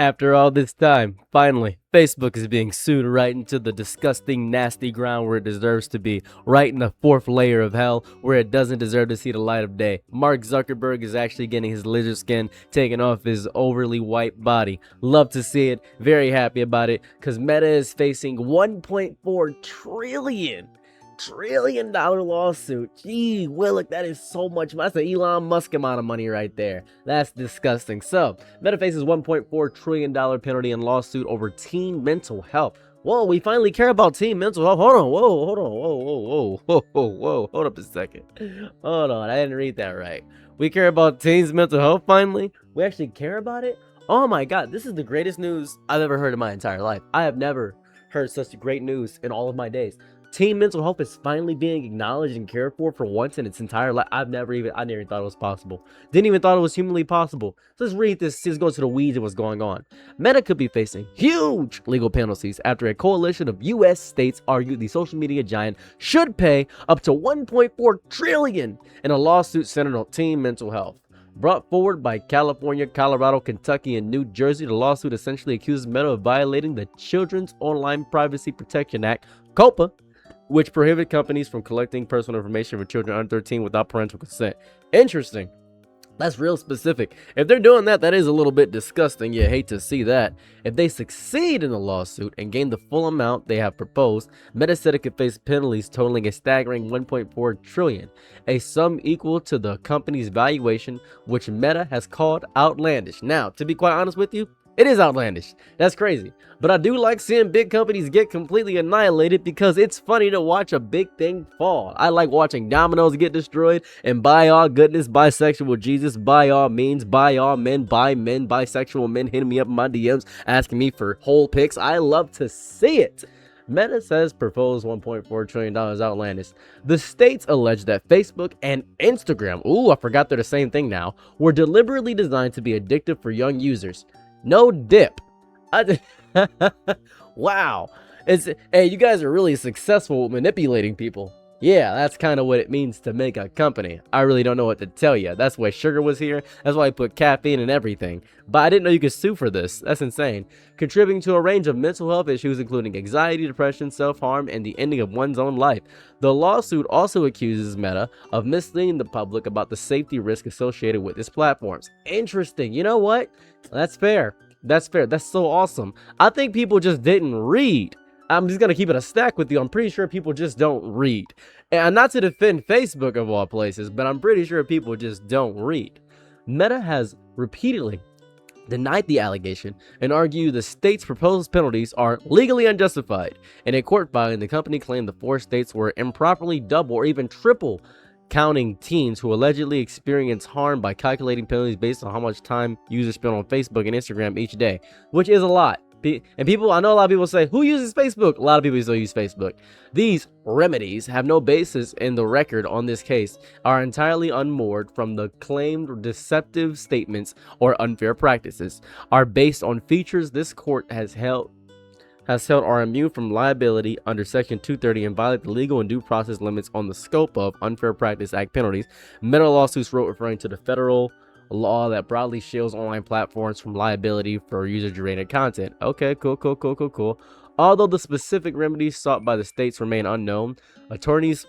After all this time, finally, Facebook is being sued right into the disgusting, nasty ground where it deserves to be, right in the fourth layer of hell where it doesn't deserve to see the light of day. Mark Zuckerberg is actually getting his lizard skin taken off his overly white body. Love to see it, very happy about it, because Meta is facing $1.4 trillion lawsuit. Gee willik, that is so much. That's an Elon Musk amount of money right there. That's disgusting. So Meta faces $1.4 trillion penalty and lawsuit over teen mental health. Whoa, we finally care about teen mental health. Hold on, whoa, hold up a second. Hold on, I didn't read that right. We care about teens mental health finally? We actually care about it? Oh my god, this is the greatest news I've ever heard in my entire life. I have never heard such great news in all of my days. Teen mental health is finally being acknowledged and cared for once in its entire life. I never even thought it was possible. Didn't even thought it was humanly possible. So let's read this. Let's go to the weeds of what's going on. Meta could be facing huge legal penalties after a coalition of U.S. states argued the social media giant should pay up to $1.4 trillion in a lawsuit centered on teen mental health. Brought forward by California, Colorado, Kentucky, and New Jersey, the lawsuit essentially accuses Meta of violating the Children's Online Privacy Protection Act, COPPA, which prohibit companies from collecting personal information for children under 13 without parental consent. Interesting. That's real specific. If they're doing that, that is a little bit disgusting. You hate to see that. If they succeed in the lawsuit and gain the full amount they have proposed, Meta said it could face penalties totaling a staggering $1.4 trillion, a sum equal to the company's valuation, which Meta has called outlandish. Now, to be quite honest with you, it is outlandish. That's crazy. But I do like seeing big companies get completely annihilated because it's funny to watch a big thing fall. I like watching dominoes get destroyed, and by all goodness, bisexual Jesus, by all means, by all men, bisexual men hitting me up in my DMs asking me for whole pics. I love to see it. Meta says proposed $1.4 trillion outlandish. The states allege that Facebook and Instagram, I forgot they're the same thing now, were deliberately designed to be addictive for young users. No dip. Wow. Hey, you guys are really successful with manipulating people. Yeah, that's kind of what it means to make a company. I really don't know what to tell you. That's why sugar was here. That's why I put caffeine and everything. But I didn't know you could sue for this. That's insane. Contributing to a range of mental health issues, including anxiety, depression, self-harm, and the ending of one's own life. The lawsuit also accuses Meta of misleading the public about the safety risk associated with its platforms. Interesting. You know what? That's fair. That's fair. That's so awesome. I think people just didn't read. I'm just going to keep it a stack with you. I'm pretty sure people just don't read. And not to defend Facebook of all places, but I'm pretty sure people just don't read. Meta has repeatedly denied the allegation and argued the state's proposed penalties are legally unjustified. In a court filing, the company claimed the 4 states were improperly double or even triple counting teens who allegedly experience harm by calculating penalties based on how much time users spend on Facebook and Instagram each day, which is a lot. And people, I know a lot of people say, who uses Facebook? A lot of people still use Facebook. These remedies have no basis in the record on this case, are entirely unmoored from the claimed deceptive statements or unfair practices, are based on features this court has held are immune from liability under Section 230 and violate the legal and due process limits on the scope of Unfair Practice Act penalties. Meta lawsuits wrote referring to the federal law that broadly shields online platforms from liability for user-generated content. Okay, cool. Although the specific remedies sought by the states remain unknown, attorneys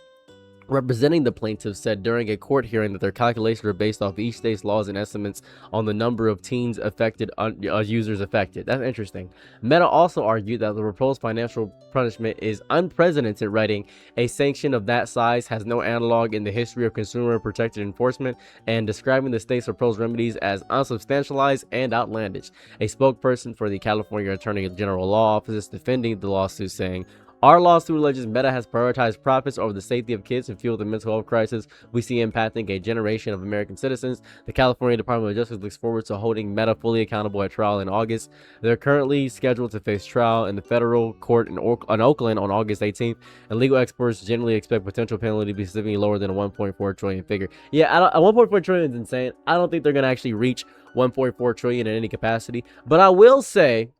representing the plaintiffs said during a court hearing that their calculations are based off each state's laws and estimates on the number of teens affected, users affected. That's interesting. Meta also argued that the proposed financial punishment is unprecedented, writing, a sanction of that size has no analog in the history of consumer protected enforcement, and describing the state's proposed remedies as unsubstantialized and outlandish. A spokesperson for the California Attorney General Law Office is defending the lawsuit, saying, our lawsuit alleges Meta has prioritized profits over the safety of kids and fueled the mental health crisis we see impacting a generation of American citizens. The California Department of Justice looks forward to holding Meta fully accountable at trial in August. They're currently scheduled to face trial in the federal court in Oakland on August 18th, and legal experts generally expect potential penalty to be significantly lower than a $1.4 trillion figure. Yeah, $1.4 trillion is insane. I don't think they're going to actually reach $1.4 trillion in any capacity, but I will say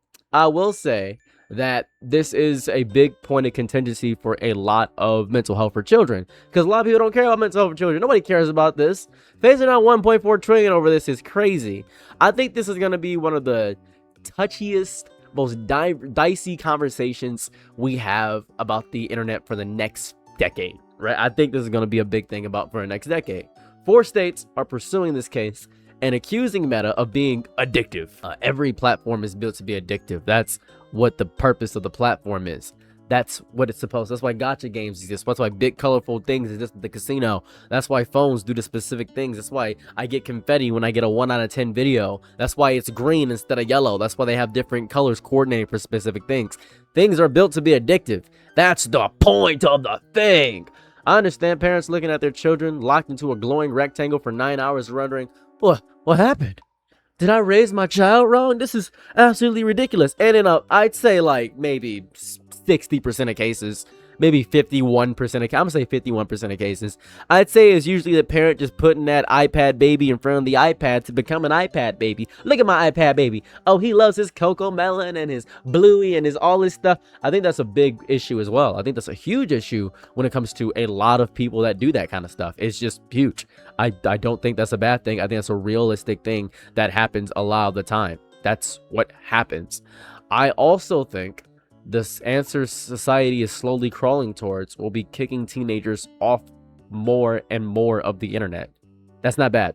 that this is a big point of contingency for a lot of mental health for children, because a lot of people don't care about mental health for children. Nobody cares about this. Facing out $1.4 trillion over this is crazy. I think this is going to be one of the touchiest, most dicey conversations we have about the internet for the next decade, right? I think this is going to be a big thing for the next decade. 4 states are pursuing this case and accusing Meta of being addictive. Every platform is built to be addictive. That's what the purpose of the platform is. That's what it's supposed to. That's why gacha games exist. That's why big colorful things exist at the casino. That's why phones do the specific things. That's why I get confetti when I get a 1 out of 10 video. That's why it's green instead of yellow. That's why they have different colors coordinated for specific things. Things are built to be addictive. That's the point of the thing. I understand parents looking at their children locked into a glowing rectangle for 9 hours wondering, what happened? Did I raise my child wrong? This is absolutely ridiculous. And in I'd say like maybe 60% of cases, maybe 51% of, I'm gonna say 51% of cases, I'd say is usually the parent just putting that iPad baby in front of the iPad to become an iPad baby. Look at my iPad baby. Oh, he loves his Coco Melon and his Bluey and his all this stuff. I think that's a big issue as well. I think that's a huge issue when it comes to a lot of people that do that kind of stuff. It's just huge. I don't think that's a bad thing. I think that's a realistic thing that happens a lot of the time. That's what happens. I also think this answer society is slowly crawling towards will be kicking teenagers off more and more of the internet. That's not bad.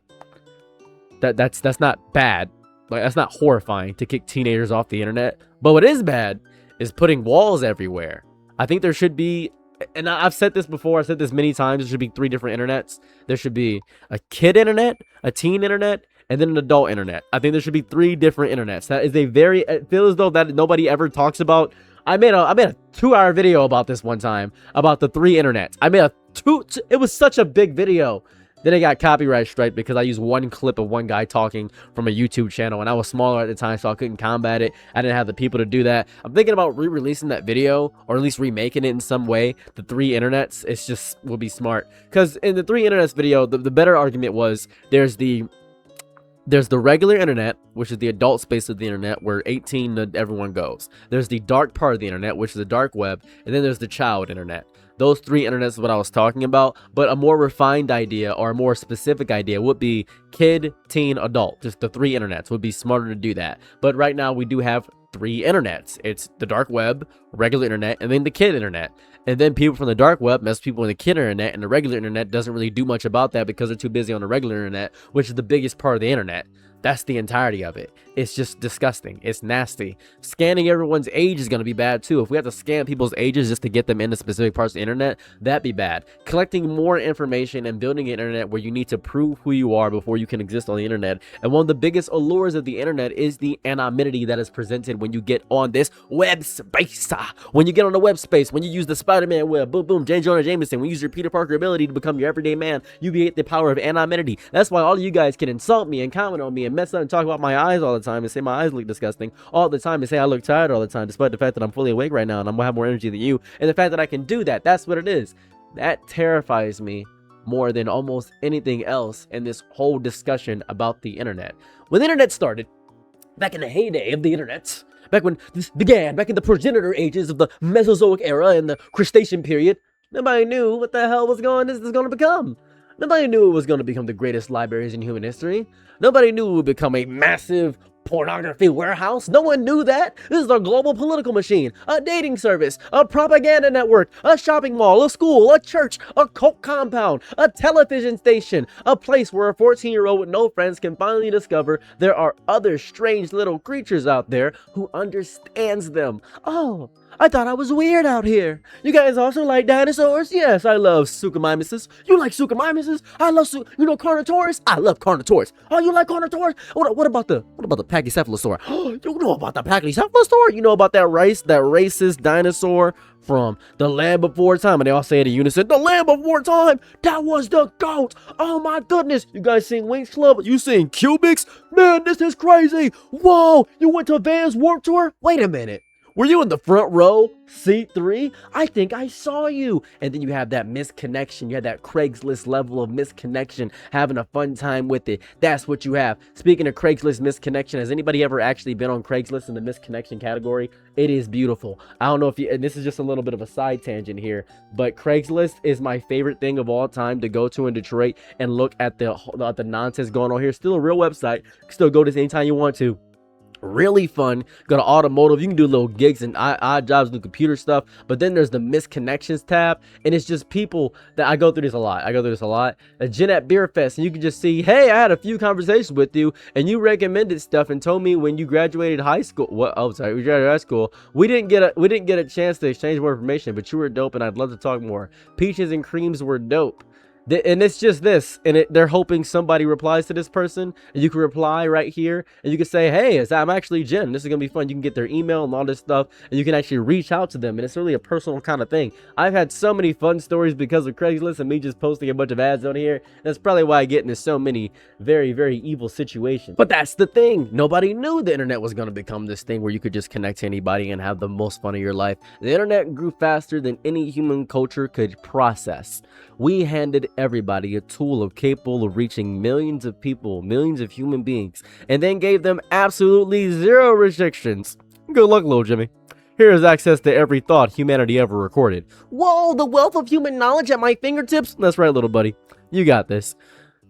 That's not bad. Like, that's not horrifying to kick teenagers off the internet. But what is bad is putting walls everywhere. I think there should be, and I've said this before, I've said this many times, there should be 3 different internets. There should be a kid internet, a teen internet, and then an adult internet. I think there should be 3 different internets. That is a very, it feels as though that nobody ever talks about. I made a 2-hour video about this one time, about the 3 internets. It was such a big video. Then it got copyright strike because I used one clip of one guy talking from a YouTube channel, and I was smaller at the time, so I couldn't combat it. I didn't have the people to do that. I'm thinking about re-releasing that video, or at least remaking it in some way. The 3 internets, it's just will be smart. Because in the 3 internets video, the better argument was there's the regular internet, which is the adult space of the internet where 18 to everyone goes. There's the dark part of the internet, which is the dark web, and then there's the child internet. Those 3 internets is what I was talking about, but a more refined idea or a more specific idea would be kid, teen, adult. Just the 3 internets would be smarter to do that. But right now we do have 3 internets. It's the dark web, regular internet, and then the kid internet. And then people from the dark web mess people in the kid internet, and the regular internet doesn't really do much about that because they're too busy on the regular internet, which is the biggest part of the internet. That's the entirety of it. It's just disgusting. It's nasty. Scanning everyone's age is going to be bad too. If we have to scan people's ages just to get them into specific parts of the internet, that'd be bad. Collecting more information and building an internet where you need to prove who you are before you can exist on the internet. And one of the biggest allures of the internet is the anonymity that is presented when you get on this web space. When you get on the web space, when you use the Spider-Man web, boom, boom, J. Jonah Jameson, when you use your Peter Parker ability to become your everyday man, you get the power of anonymity. That's why all of you guys can insult me and comment on me and mess up and talk about my eyes all the time and say my eyes look disgusting all the time and say I look tired all the time, despite the fact that I'm fully awake right now and I'm gonna have more energy than you. And the fact that I can do that, that's what it is. That terrifies me more than almost anything else in this whole discussion about the internet. When the internet started, back in the heyday of the internet, back when this began, back in the progenitor ages of the Mesozoic era and the Cretaceous period, nobody knew what the hell this is going to become. Nobody knew it was going to become the greatest libraries in human history. Nobody knew it would become a massive pornography warehouse. No one knew that. This is a global political machine, a dating service, a propaganda network, a shopping mall, a school, a church, a cult compound, a television station, a place where a 14-year-old with no friends can finally discover there are other strange little creatures out there who understands them. Oh, I thought I was weird out here. You guys also like dinosaurs? Yes, I love Suchomimuses. You like Suchomimuses? I love Carnotaurus? I love Carnotaurus. Oh, you like Carnotaurus? What about the Pachycephalosaur? You know about the Pachycephalosaur? You know about that racist dinosaur from the land before time? And they all say it in unison, the land before time? That was the GOAT. Oh my goodness. You guys seen Winx Club? You seen Cubics? Man, this is crazy. Whoa, you went to Vans Warped Tour? Wait a minute. Were you in the front row, seat 3? I think I saw you. And then you have that misconnection. You had that Craigslist level of misconnection, having a fun time with it. That's what you have. Speaking of Craigslist misconnection, has anybody ever actually been on Craigslist in the misconnection category? It is beautiful. I don't know if you, and this is just a little bit of a side tangent here, but Craigslist is my favorite thing of all time to go to in Detroit and look at the nonsense going on here. Still a real website. Still go to this anytime you want to. Really fun. Go to automotive, you can do little gigs and odd jobs, do computer stuff. But then there's the missed connections tab, and it's just people that I go through this a lot. A Gen at Beer Fest, and you can just see, hey, I had a few conversations with you, and you recommended stuff and told me when you graduated high school. What? Oh, sorry, we graduated high school. We didn't get a chance to exchange more information, but you were dope, and I'd love to talk more. Peaches and creams were dope. And it's just this, and they're hoping somebody replies to this person, and you can reply right here, and you can say, hey, I'm actually Jen, this is gonna be fun. You can get their email and all this stuff, and you can actually reach out to them, and it's really a personal kind of thing. I've had so many fun stories because of Craigslist and me just posting a bunch of ads on here. That's probably why I get into so many very, very evil situations. But that's the thing, nobody knew the internet was gonna become this thing where you could just connect to anybody and have the most fun of your life. The internet grew faster than any human culture could process. We handed everybody a tool capable of reaching millions of people, millions of human beings, and then gave them absolutely zero restrictions. Good luck, little Jimmy. Here is access to every thought humanity ever recorded. Whoa, the wealth of human knowledge at my fingertips? That's right, little buddy. You got this.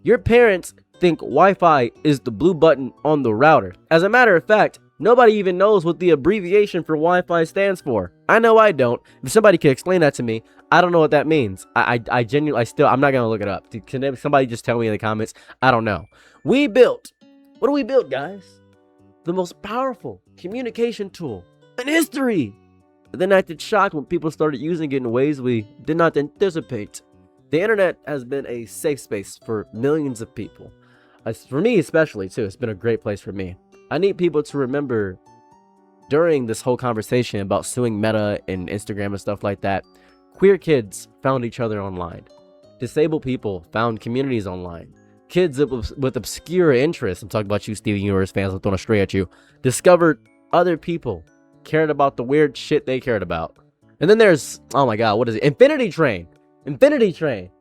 Your parents think Wi-Fi is the blue button on the router. As a matter of fact, nobody even knows what the abbreviation for Wi-Fi stands for. I know I don't. If somebody could explain that to me, I don't know what that means. I genuinely, I'm not gonna look it up. Can somebody just tell me in the comments? I don't know. What do we build, guys? The most powerful communication tool in history. But then acted shocked when people started using it in ways we did not anticipate. The internet has been a safe space for millions of people. For me especially too, it's been a great place for me. I need people to remember during this whole conversation about suing Meta and Instagram and stuff like that, queer kids found each other online. Disabled people found communities online. Kids with obscure interests, I'm talking about you Steven Universe fans, I'm throwing straight at you, discovered other people cared about the weird shit they cared about. And then there's, oh my god, what is it? Infinity Train.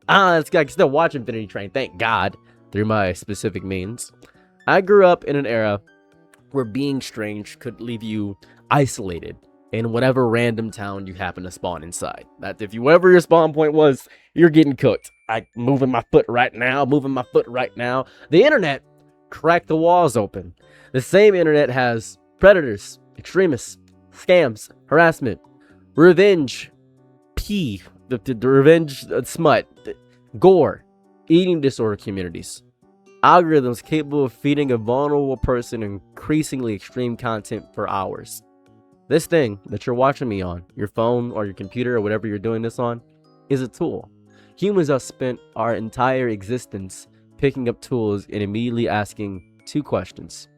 I can still watch Infinity Train, thank God, through my specific means. I grew up in an era where being strange could leave you isolated in whatever random town you happen to spawn inside. That if wherever your spawn point was, you're getting cooked. Moving my foot right now. The internet cracked the walls open. The same internet has predators, extremists, scams, harassment, revenge, the revenge smut, gore, eating disorder communities. Algorithms capable of feeding a vulnerable person increasingly extreme content for hours. This thing that you're watching me on, your phone or your computer or whatever you're doing this on, is a tool. Humans have spent our entire existence picking up tools and immediately asking two questions.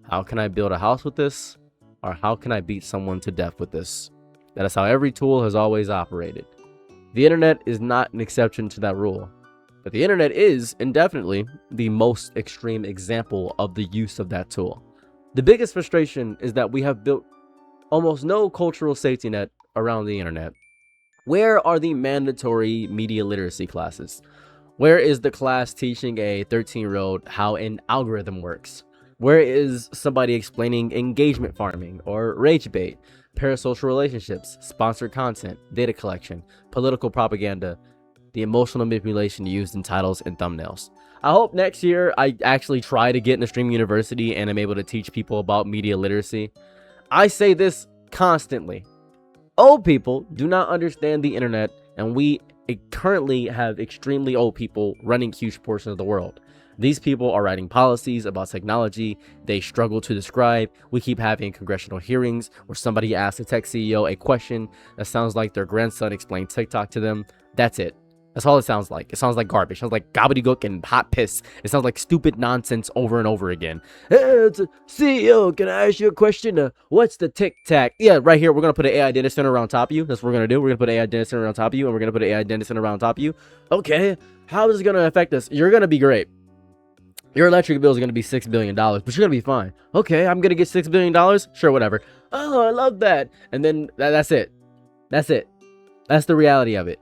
How can I build a house with this? Or how can I beat someone to death with this? That is how every tool has always operated. The internet is not an exception to that rule. But the internet is, indefinitely, the most extreme example of the use of that tool. The biggest frustration is that we have built almost no cultural safety net around the internet. Where are the mandatory media literacy classes? Where is the class teaching a 13-year-old how an algorithm works? Where is somebody explaining engagement farming or rage bait, parasocial relationships, sponsored content, data collection, political propaganda, the emotional manipulation used in titles and thumbnails? I hope next year I actually try to get into Stream University and I'm able to teach people about media literacy. I say this constantly. Old people do not understand the internet, and we currently have extremely old people running huge portions of the world. These people are writing policies about technology they struggle to describe. We keep having congressional hearings where somebody asks a tech CEO a question that sounds like their grandson explained TikTok to them. That's it. That's all it sounds like. It sounds like garbage. It sounds like gobbledygook and hot piss. It sounds like stupid nonsense over and over again. Hey, it's a CEO, can I ask you a question? What's the tic-tac? Yeah, right here, we're going to put an AI data center around top of you. That's what we're going to do. We're going to put an AI data center around top of you, and we're going to put an AI data center around top of you. Okay, how is it going to affect us? You're going to be great. Your electric bill is going to be $6 billion, but you're going to be fine. Okay, I'm going to get $6 billion? Sure, whatever. Oh, I love that. And then that's it. That's it. That's the reality of it.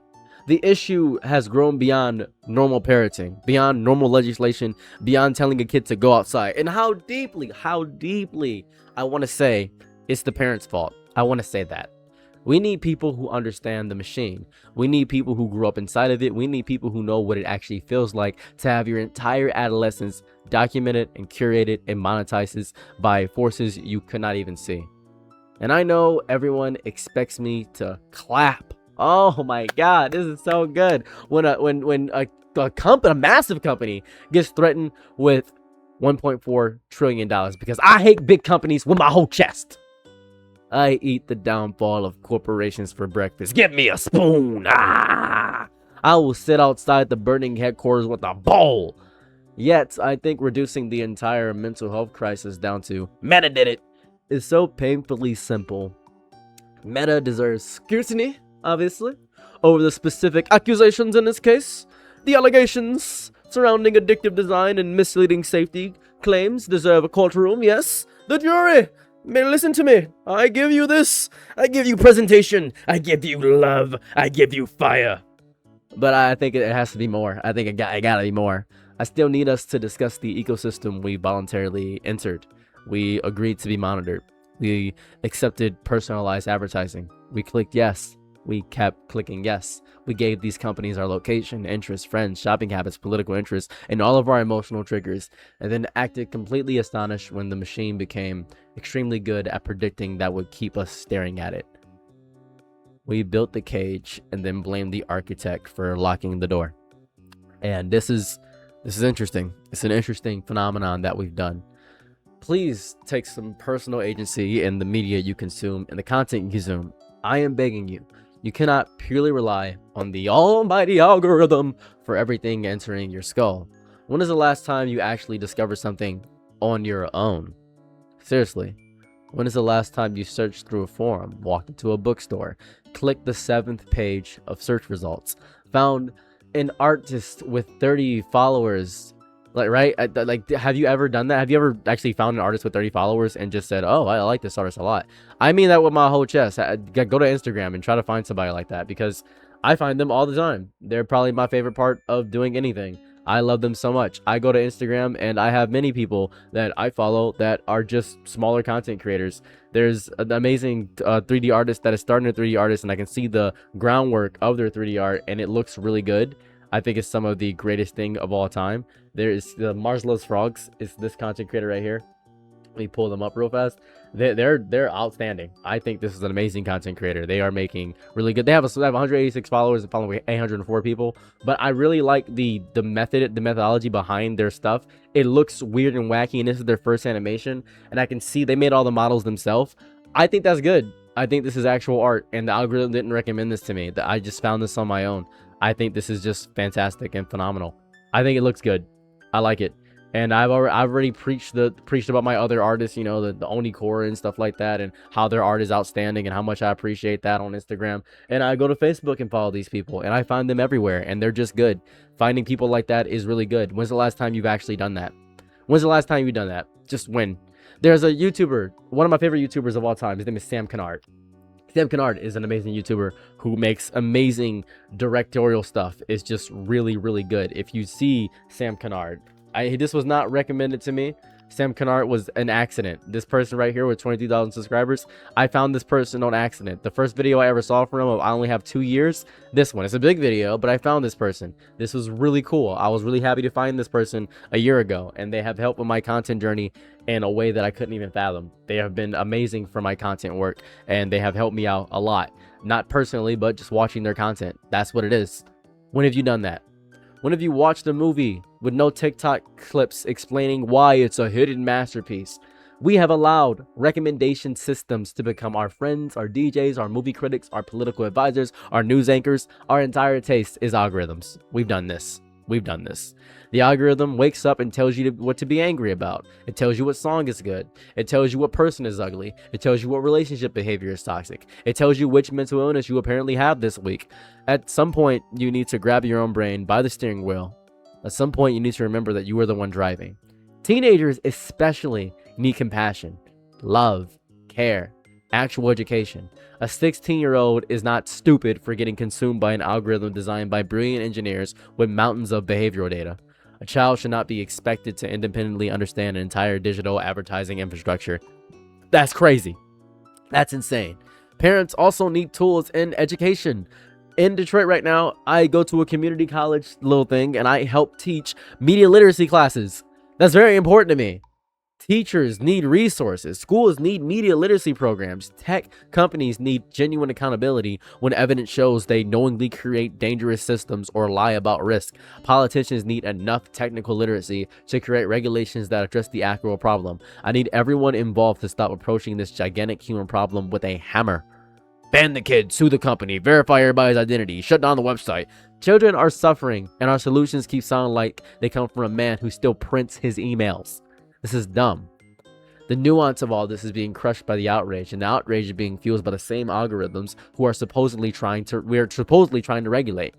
The issue has grown beyond normal parenting, beyond normal legislation, beyond telling a kid to go outside. And how deeply I want to say it's the parents' fault. I want to say that. We need people who understand the machine. We need people who grew up inside of it. We need people who know what it actually feels like to have your entire adolescence documented and curated and monetized by forces you could not even see. And I know everyone expects me to clap. Oh my God, this is so good. When a massive company gets threatened with $1.4 trillion, because I hate big companies with my whole chest. I eat the downfall of corporations for breakfast. Give me a spoon. I will sit outside the burning headquarters with a bowl. Yet, I think reducing the entire mental health crisis down to Meta did it is so painfully simple. Meta deserves scrutiny, obviously, over the specific accusations in this case. The allegations surrounding addictive design and misleading safety claims deserve a courtroom, yes. The jury may listen to me. I give you this. I give you presentation. I give you love. I give you fire. But I think it has to be more. I think it gotta be more. I still need us to discuss the ecosystem we voluntarily entered. We agreed to be monitored. We accepted personalized advertising. We clicked yes. We kept clicking yes. We gave these companies our location, interests, friends, shopping habits, political interests, and all of our emotional triggers, and then acted completely astonished when the machine became extremely good at predicting that would keep us staring at it. We built the cage and then blamed the architect for locking the door. And this is interesting. It's an interesting phenomenon that we've done. Please take some personal agency in the media you consume and the content you consume. I am begging you. You cannot purely rely on the almighty algorithm for everything entering your skull. When is the last time you actually discovered something on your own? Seriously. When is the last time you searched through a forum, walked into a bookstore, clicked the 7th page of search results, found an artist with 30 followers? Right? Have you ever done that? Have you ever actually found an artist with 30 followers and just said, oh, I like this artist a lot? I mean that with my whole chest. Go to Instagram and try to find somebody like that, because I find them all the time. They're probably my favorite part of doing anything. I love them so much. I go to Instagram and I have many people that I follow that are just smaller content creators. There's an amazing 3D artist that is starting a 3D artist, and I can see the groundwork of their 3D art and it looks really good. I think it's some of the greatest thing of all time. There is the Mars Loves Frogs. It's this content creator right here. Let me pull them up real fast. They're outstanding. I think this is an amazing content creator. They are making really good. They have 186 followers and following 804 people. But I really like the methodology behind their stuff. It looks weird and wacky, and this is their first animation. And I can see they made all the models themselves. I think that's good. I think this is actual art, and the algorithm didn't recommend this to me. I just found this on my own. I think this is just fantastic and phenomenal. I think it looks good. I like it. And I've already preached about my other artists, you know, the Oni-Core and stuff like that, and how their art is outstanding and how much I appreciate that on Instagram. And I go to Facebook and follow these people, and I find them everywhere, and they're just good. Finding people like that is really good. When's the last time you've actually done that? When's the last time you've done that? Just when? There's a YouTuber, one of my favorite YouTubers of all time. His name is Sam Kennard. Sam Kennard is an amazing YouTuber who makes amazing directorial stuff. It's just really, really good. If you see Sam Kennard, this was not recommended to me. Sam Kennard was an accident. This person right here with 22,000 subscribers, I found this person on accident. The first video I ever saw from him, I only have 2 years. This one, it's a big video, but I found this person. This was really cool. I was really happy to find this person a year ago, and they have helped with my content journey in a way that I couldn't even fathom. They have been amazing for my content work, and they have helped me out a lot. Not personally, but just watching their content. That's what it is. When have you done that? When have you watched a movie with no TikTok clips explaining why it's a hidden masterpiece? We have allowed recommendation systems to become our friends, our DJs, our movie critics, our political advisors, our news anchors. Our entire taste is algorithms. We've done this. We've done this. The algorithm wakes up and tells you what to be angry about. It tells you what song is good. It tells you what person is ugly. It tells you what relationship behavior is toxic. It tells you which mental illness you apparently have this week. At some point, you need to grab your own brain by the steering wheel. At some point, you need to remember that you are the one driving. Teenagers especially need compassion, love, care, actual education. A 16-year-old is not stupid for getting consumed by an algorithm designed by brilliant engineers with mountains of behavioral data. A child should not be expected to independently understand an entire digital advertising infrastructure. That's crazy. That's insane. Parents also need tools in education. In Detroit right now, I go to a community college little thing and I help teach media literacy classes. That's very important to me. Teachers need resources. Schools need media literacy programs. Tech companies need genuine accountability when evidence shows they knowingly create dangerous systems or lie about risk. Politicians need enough technical literacy to create regulations that address the actual problem. I need everyone involved to stop approaching this gigantic human problem with a hammer. Ban the kid, sue the company, verify everybody's identity, shut down the website. Children are suffering, and our solutions keep sounding like they come from a man who still prints his emails. This is dumb. The nuance of all this is being crushed by the outrage, and the outrage is being fueled by the same algorithms who are supposedly trying to regulate.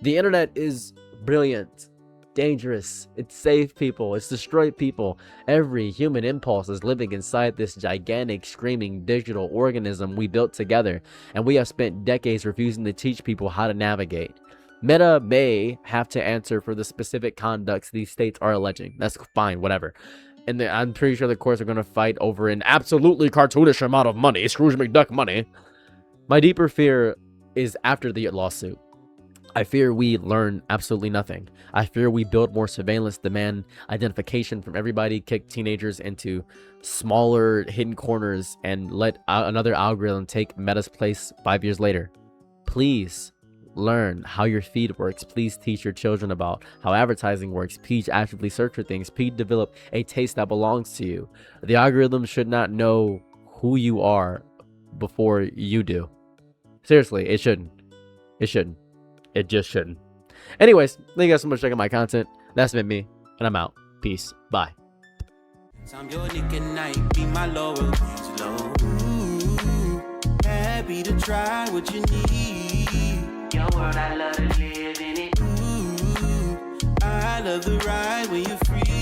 The internet is brilliant, dangerous, it's saved people, it's destroyed people. Every human impulse is living inside this gigantic, screaming digital organism we built together, and we have spent decades refusing to teach people how to navigate. Meta may have to answer for the specific conducts these states are alleging. That's fine, whatever. And I'm pretty sure the courts are going to fight over an absolutely cartoonish amount of money, Scrooge McDuck money. My deeper fear is after the lawsuit. I fear we learn absolutely nothing. I fear we build more surveillance, demand identification from everybody, kick teenagers into smaller hidden corners, and let another algorithm take Meta's place 5 years later. Please learn how your feed works. Please teach your children about how advertising works. Please actively search for things. Please develop a taste that belongs to you. The algorithm should not know who you are before you do. Seriously, it shouldn't. It shouldn't. It just shouldn't. Anyways, thank you guys so much for checking my content. That's been me, and I'm out. Peace. Bye. I'm your Nick and Night, be my Laurel. Happy to try what you need. Your world, I love to live in it. I love the ride when you're free.